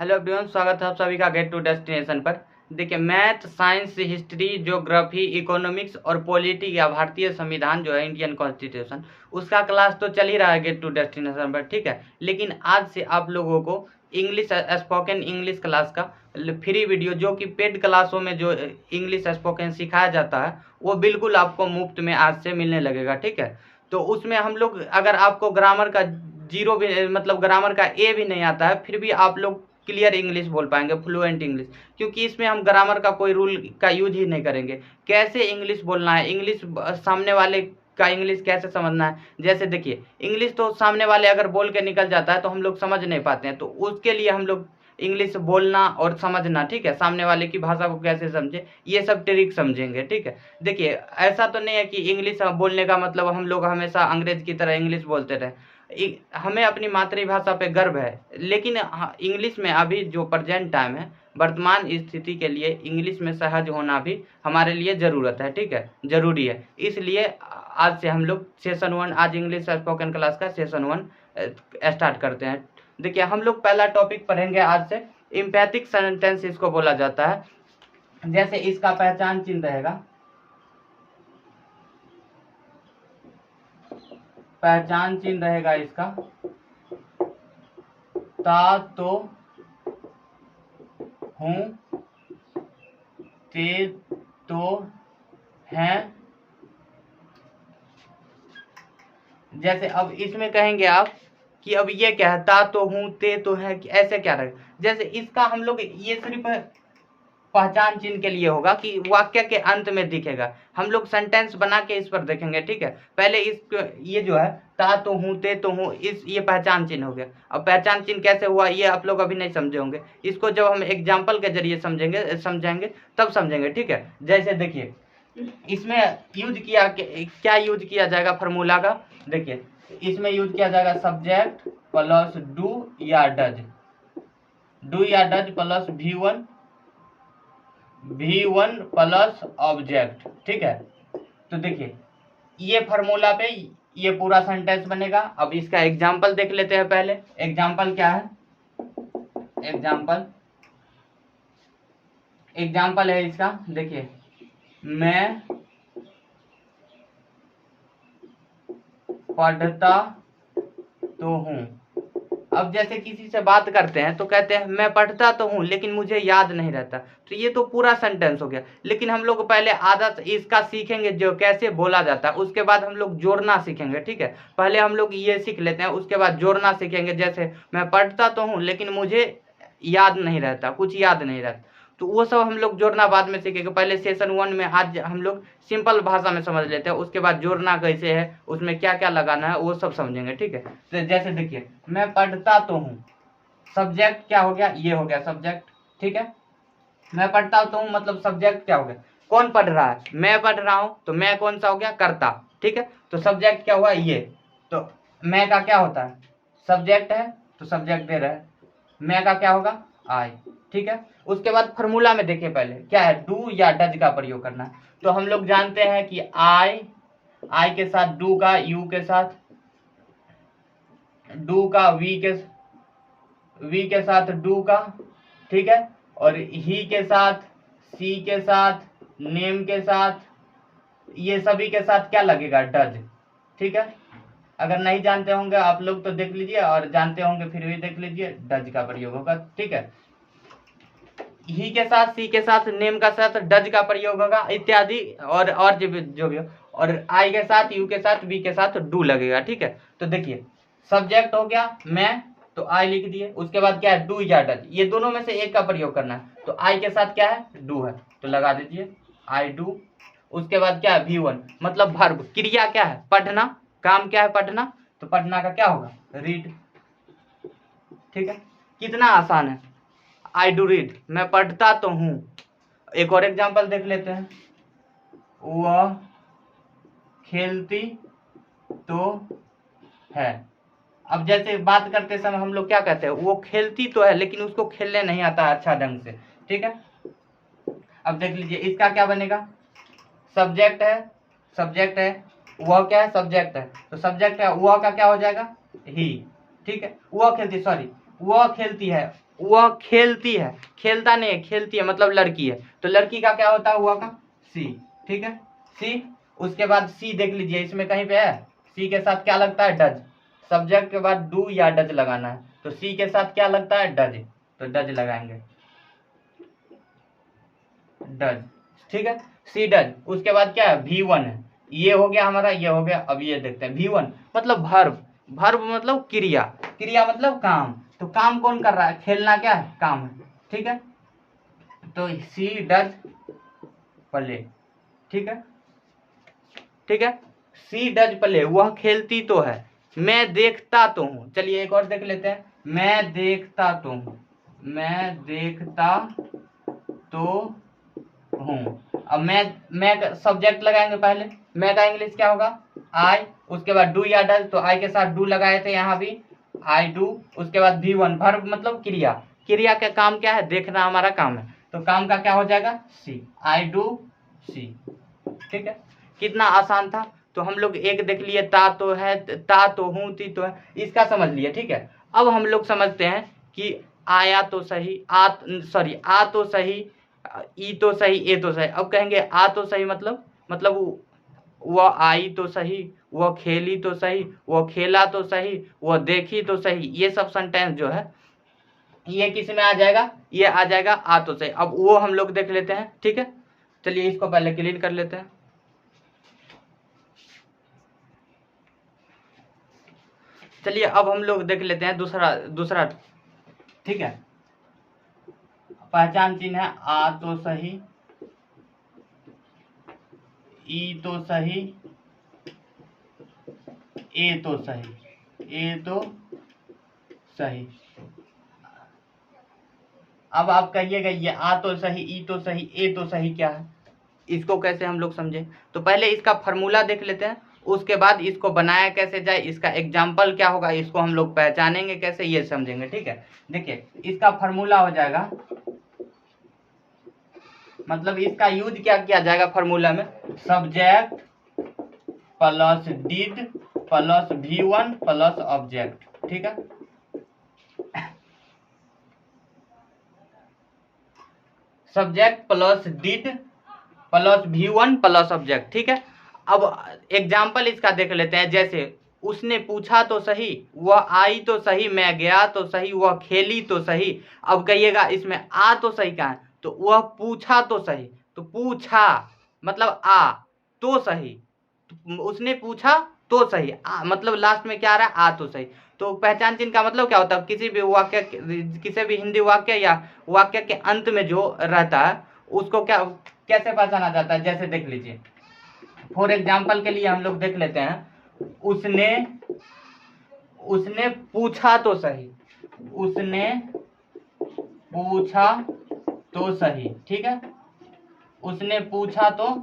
Hello everyone, स्वागत है आप सभी का गेट टू डेस्टिनेशन पर। देखिए, math, science, history, geography, economics और पॉलिटी या भारतीय संविधान जो है इंडियन कॉन्स्टिट्यूशन, उसका क्लास तो चल ही रहा है गेट टू डेस्टिनेशन पर, ठीक है। लेकिन आज से आप लोगों को इंग्लिश स्पोकन इंग्लिश क्लास का फ्री वीडियो, जो कि पेड क्लासों में जो इंग्लिश स्पोकन सिखाया जाता है, वो बिल्कुल आपको मुफ्त में आज से मिलने लगेगा, ठीक है। तो उसमें हम लोग, अगर आपको ग्रामर का जीरो भी, मतलब ग्रामर का ए भी नहीं आता है, फिर भी आप लोग क्लियर इंग्लिश बोल पाएंगे, फ्लुएंट इंग्लिश, क्योंकि इसमें हम ग्रामर का कोई रूल का यूज ही नहीं करेंगे। कैसे इंग्लिश बोलना है, इंग्लिश सामने वाले का इंग्लिश कैसे समझना है। जैसे देखिए, इंग्लिश तो सामने वाले अगर बोल के निकल जाता है तो हम लोग समझ नहीं पाते हैं, तो उसके लिए हम लोग इंग्लिश बोलना और समझना, ठीक है, सामने वाले की भाषा को कैसे समझे, ये सब ट्रिक समझेंगे, ठीक है। देखिए, ऐसा तो नहीं है कि इंग्लिश बोलने का मतलब हम लोग हमेशा अंग्रेज की तरह इंग्लिश बोलते रहे। हमें अपनी मातृभाषा पे गर्व है, लेकिन इंग्लिश में अभी जो प्रेजेंट टाइम है, वर्तमान स्थिति के लिए इंग्लिश में सहज होना भी हमारे लिए ज़रूरत है, ठीक है, ज़रूरी है। इसलिए आज से हम लोग सेशन 1, आज इंग्लिश स्पोकन क्लास का सेशन 1 स्टार्ट करते हैं। देखिए, हम लोग पहला टॉपिक पढ़ेंगे आज से, एम्पैथिक सेंटेंस इसको बोला जाता है। जैसे इसका पहचान चिन्ह रहेगा, पहचान चिन्ह रहेगा इसका ता, तो, हूँ, ते, तो, हैं। जैसे अब इसमें कहेंगे आप कि अब ये क्या है, ता, तो, हूँ, ते, तो, है, ऐसे क्या रहेगा। जैसे इसका हम लोग, ये सिर्फ पहचान चिन्ह के लिए होगा कि वाक्य के अंत में दिखेगा। हम लोग सेंटेंस बना के इस पर देखेंगे, ठीक है। पहले इस, ये जो है ता, तो, हूँ, ते, तो, हूँ, ये पहचान चिन्ह हो गया। अब पहचान चिन्ह कैसे हुआ ये आप लोग अभी नहीं समझे होंगे, इसको जब हम एग्जाम्पल के जरिए समझेंगे तब समझेंगे, ठीक है। जैसे देखिए, इसमें यूज किया क्या यूज किया जाएगा फार्मूला का। देखिए, इसमें यूज किया जाएगा सब्जेक्ट प्लस डू या डज, डू या does plus V1 plus object, ठीक है। तो देखिए, ये फार्मूला पे ये पूरा सेंटेंस बनेगा। अब इसका एग्जाम्पल देख लेते हैं। पहले एग्जाम्पल क्या है, एग्जाम्पल है इसका, देखिए, मैं पढ़ता तो हूँ। अब जैसे किसी से बात करते हैं तो कहते हैं मैं पढ़ता तो हूँ लेकिन मुझे याद नहीं रहता, तो ये तो पूरा सेंटेंस हो गया। लेकिन हम लोग पहले आदत इसका सीखेंगे जो कैसे बोला जाता है, उसके बाद हम लोग जोड़ना सीखेंगे, ठीक है। पहले हम लोग ये सीख लेते हैं, उसके बाद जोड़ना सीखेंगे। जैसे मैं पढ़ता तो हूँ लेकिन मुझे याद नहीं रहता, कुछ याद नहीं रहता, तो वो सब हम लोग जोड़ना बाद में सीखेंगे। पहले सेशन 1 में आज हम लोग सिंपल भाषा में समझ लेते हैं, उसके बाद जोड़ना कैसे है, उसमें क्या क्या लगाना है, वो सब समझेंगे, ठीक है। तो जैसे देखिए, मैं पढ़ता तो हूँ, सब्जेक्ट क्या हो गया, ये हो गया सब्जेक्ट, ठीक है। मैं पढ़ता तो हूँ मतलब सब्जेक्ट क्या हो गया, कौन पढ़ रहा है, मैं पढ़ रहा हूँ, तो मैं कौन सा हो गया, कर्ता, ठीक है। तो सब्जेक्ट क्या हुआ, ये, तो मैं का क्या होता है, सब्जेक्ट है, तो सब्जेक्ट दे रहा है, मैं का क्या होगा, आई, ठीक है। उसके बाद फार्मूला में देखिए, पहले क्या है, डू या डज का प्रयोग करना है। तो हम लोग जानते हैं कि आई के साथ डू का, यू के साथ डू का, वी के साथ डू का, ठीक है। और ही के साथ, सी के साथ, नेम के साथ, ये सभी के साथ क्या लगेगा, डज, ठीक है। अगर नहीं जानते होंगे आप लोग तो देख लीजिए, और जानते होंगे फिर भी देख लीजिए, डज का प्रयोग होगा, ठीक है। ही के साथ, सी के साथ, नेम का साथ डज का प्रयोग होगा, इत्यादि, और जो भी हो। और आई के साथ, यू के साथ, वी के साथ डू लगेगा, ठीक है। तो देखिए, सब्जेक्ट हो गया मैं, तो आई लिख दिए। उसके बाद क्या है, डू या डज, ये दोनों में से एक का प्रयोग करना है। तो आई के साथ क्या है, डू है, तो लगा दीजिए आई डू। उसके बाद क्या है, V1 मतलब वर्ब, क्रिया क्या है, पढ़ना, काम क्या है, पढ़ना, तो पढ़ना का क्या होगा, रीड, ठीक है। कितना आसान है, आई डू रीड, मैं पढ़ता तो हूँ। एक और एग्जाम्पल देख लेते हैं, वह खेलती तो है। अब जैसे बात करते समय हम लोग क्या कहते हैं, वो खेलती तो है लेकिन उसको खेलने नहीं आता अच्छा ढंग से, ठीक है। अब देख लीजिए, इसका क्या बनेगा, सब्जेक्ट है, वह क्या है, सब्जेक्ट है, तो सब्जेक्ट है, वह का क्या हो जाएगा, ही, ठीक है। वह खेलती, सॉरी, वह खेलती है, वह खेलती है, खेलता नहीं है, खेलती है मतलब लड़की है, तो लड़की का क्या होता है हुआ का सी, ठीक है सी। उसके बाद सी देख लीजिए इसमें कहीं पे है, सी के साथ क्या लगता है डज, सब्जेक्ट के बाद डू या डज लगाना है, तो सी के साथ क्या लगता है डज, तो डज लगाएंगे, डज, ठीक है सी डज। उसके बाद क्या है V1 है, ये हो गया हमारा, ये हो गया। अब ये देखते हैं V1 मतलब वर्ब, वर्ब मतलब क्रिया, क्रिया मतलब काम, तो काम कौन कर रहा है, खेलना क्या है काम है, ठीक है। तो सी डज प्ले, ठीक है, ठीक है सी डज प्ले, वह खेलती तो है, मैं देखता तो हूँ। चलिए एक और देख लेते हैं, मैं देखता तो हूँ, मैं देखता तो हूँ। अब मैं सब्जेक्ट लगाएंगे पहले, मैं का इंग्लिश क्या होगा आई, उसके बाद डू या डज, तो आई के साथ डू लगाए थे यहाँ भी, आई डू। उसके बाद V1 वर्ब मतलब क्रिया, क्रिया का काम क्या है देखना हमारा काम है, तो काम का क्या हो जाएगा सी, आई डू सी, ठीक है। कितना आसान था। तो हम लोग एक देख लिए ता तो है, ता तो हूँ, ती तो है, इसका समझ लिए, ठीक है। अब हम लोग समझते हैं कि आया तो सही, आ तो सही, ई तो सही, ए तो सही। अब कहेंगे आ तो सही मतलब वह आई तो सही, वह खेली तो सही, वह खेला तो सही, वह देखी तो सही, ये सब सेंटेंस जो है ये किस में आ जाएगा, ये आ जाएगा आ तो सही। अब वो हम लोग देख लेते हैं, ठीक है। चलिए इसको पहले क्लीन कर लेते हैं। चलिए अब हम लोग देख लेते हैं दूसरा दूसरा, ठीक है। पहचान चिन्ह है आ तो सही, ई तो सही, ए तो सही, ए तो सही। अब आप कहिएगा ये आ तो सही, ई तो सही, ए तो सही क्या है, इसको कैसे हम लोग समझे। तो पहले इसका फॉर्मूला देख लेते हैं, उसके बाद इसको बनाया कैसे जाए, इसका एग्जाम्पल क्या होगा, इसको हम लोग पहचानेंगे कैसे, ये समझेंगे, ठीक है। देखिए इसका फॉर्मूला हो जाएगा, मतलब इसका यूज क्या किया जाएगा फॉर्मूला में, subject plus did plus V1 plus object, ठीक है। Subject plus did plus V1 plus object, ठीक है। अब एग्जाम्पल इसका देख लेते हैं, जैसे उसने पूछा तो सही, वह आई तो सही, मैं गया तो सही, वह खेली तो सही। अब कहिएगा इसमें आ तो सही कहाँ है, तो वह पूछा तो सही, तो पूछा मतलब आ तो सही, तो उसने पूछा तो सही, मतलब लास्ट में क्या आ रहा है आ तो सही। तो पहचान चिन्ह का मतलब क्या होता है, किसी भी वाक्य, किसी भी हिंदी वाक्य या वाक्य के अंत में जो रहता है उसको क्या कैसे पहचाना जाता है, जैसे देख लीजिए फॉर एग्जाम्पल के लिए हम लोग देख लेते हैं, उसने उसने पूछा तो सही, उसने पूछा तो सही, ठीक है, उसने पूछा तो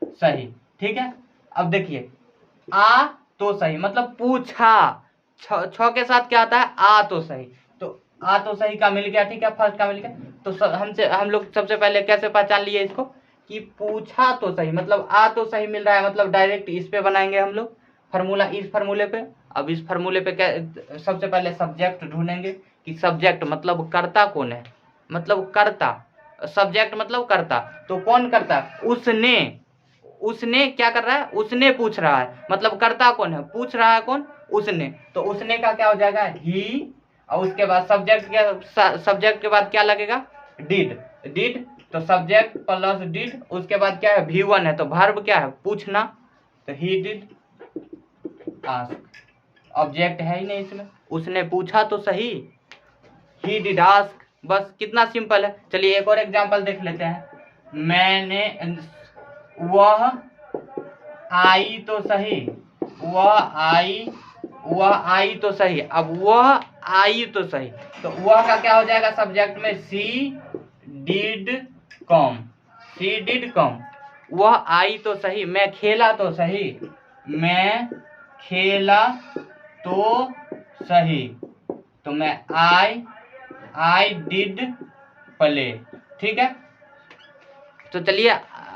सही, ठीक है। अब देखिए आ तो सही मतलब पूछा, छ के साथ क्या आता है आ तो सही, तो आ तो सही का मिल गया, ठीक है, फर्स्ट का मिल गया। तो हम लोग सबसे पहले कैसे पहचान लिए इसको कि पूछा तो सही मतलब आ तो सही मिल रहा है, मतलब डायरेक्ट इस पे बनाएंगे हम लोग फार्मूला, इस फार्मूले पे। अब इस फार्मूले पे क्या, सबसे पहले सब्जेक्ट ढूंढेंगे कि सब्जेक्ट मतलब कर्ता कौन है, मतलब कर्ता, सब्जेक्ट मतलब कर्ता, तो कौन करता, उसने, उसने क्या कर रहा है, उसने पूछ रहा है, मतलब कर्ता कौन है, पूछ रहा है कौन, उसने, तो उसने का क्या हो जाएगा ही। और उसके बाद सब्जेक्ट के बाद क्या लगेगा डिड, डिड, तो सब्जेक्ट प्लस डिड, उसके बाद क्या है V1 है, तो वर्ब क्या है पूछना, तो ही डिड आस्क, ऑब्जेक्ट है ही नहीं इसमें, उसने पूछा तो सही, ही डिड आस्क, बस कितना सिंपल है। चलिए एक और एग्जांपल देख लेते हैं, मैंने, वह आई तो सही, वह आई तो सही। अब वह आई तो सही, तो वह का क्या हो जाएगा सब्जेक्ट में सी डिड कम, सी डिड कम, वह आई तो सही, मैं खेला तो सही, मैं खेला तो सही, तो मैं आई डिड प्ले, ठीक है। तो चलिए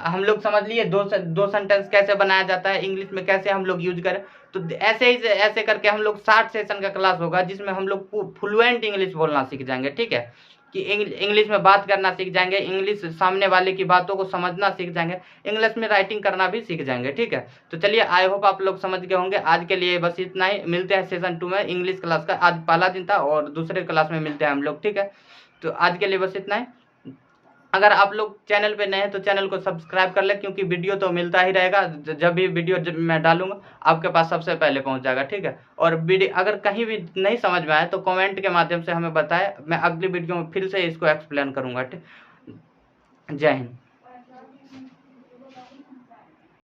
हम लोग समझ लिए दो सेंटेंस कैसे बनाया जाता है, इंग्लिश में कैसे हम लोग यूज करें। तो ऐसे ही ऐसे करके हम लोग 60 सेशन का क्लास होगा जिसमें हम लोग फ्लुएंट इंग्लिश बोलना सीख जाएंगे, ठीक है, कि इंग्लिश में बात करना सीख जाएंगे, इंग्लिश सामने वाले की बातों को समझना सीख जाएंगे, इंग्लिश में राइटिंग करना भी सीख जाएंगे, ठीक है। तो चलिए, आई होप आप लोग समझ गए होंगे। आज के लिए बस इतना ही, मिलते हैं सेशन 2 में इंग्लिश क्लास का। आज पहला दिन था और दूसरे क्लास में मिलते हैं हम लोग, ठीक है। तो आज के लिए बस इतना ही। अगर आप लोग चैनल पे नए हैं तो चैनल को सब्सक्राइब कर ले, क्योंकि वीडियो तो मिलता ही रहेगा, जब भी वीडियो मैं डालूंगा आपके पास सबसे पहले पहुंच जाएगा, ठीक है। और वीडियो अगर कहीं भी नहीं समझ में आए तो कमेंट के माध्यम से हमें बताएं, मैं अगली वीडियो में फिर से इसको एक्सप्लेन करूंगा, ठीक। जय हिंद।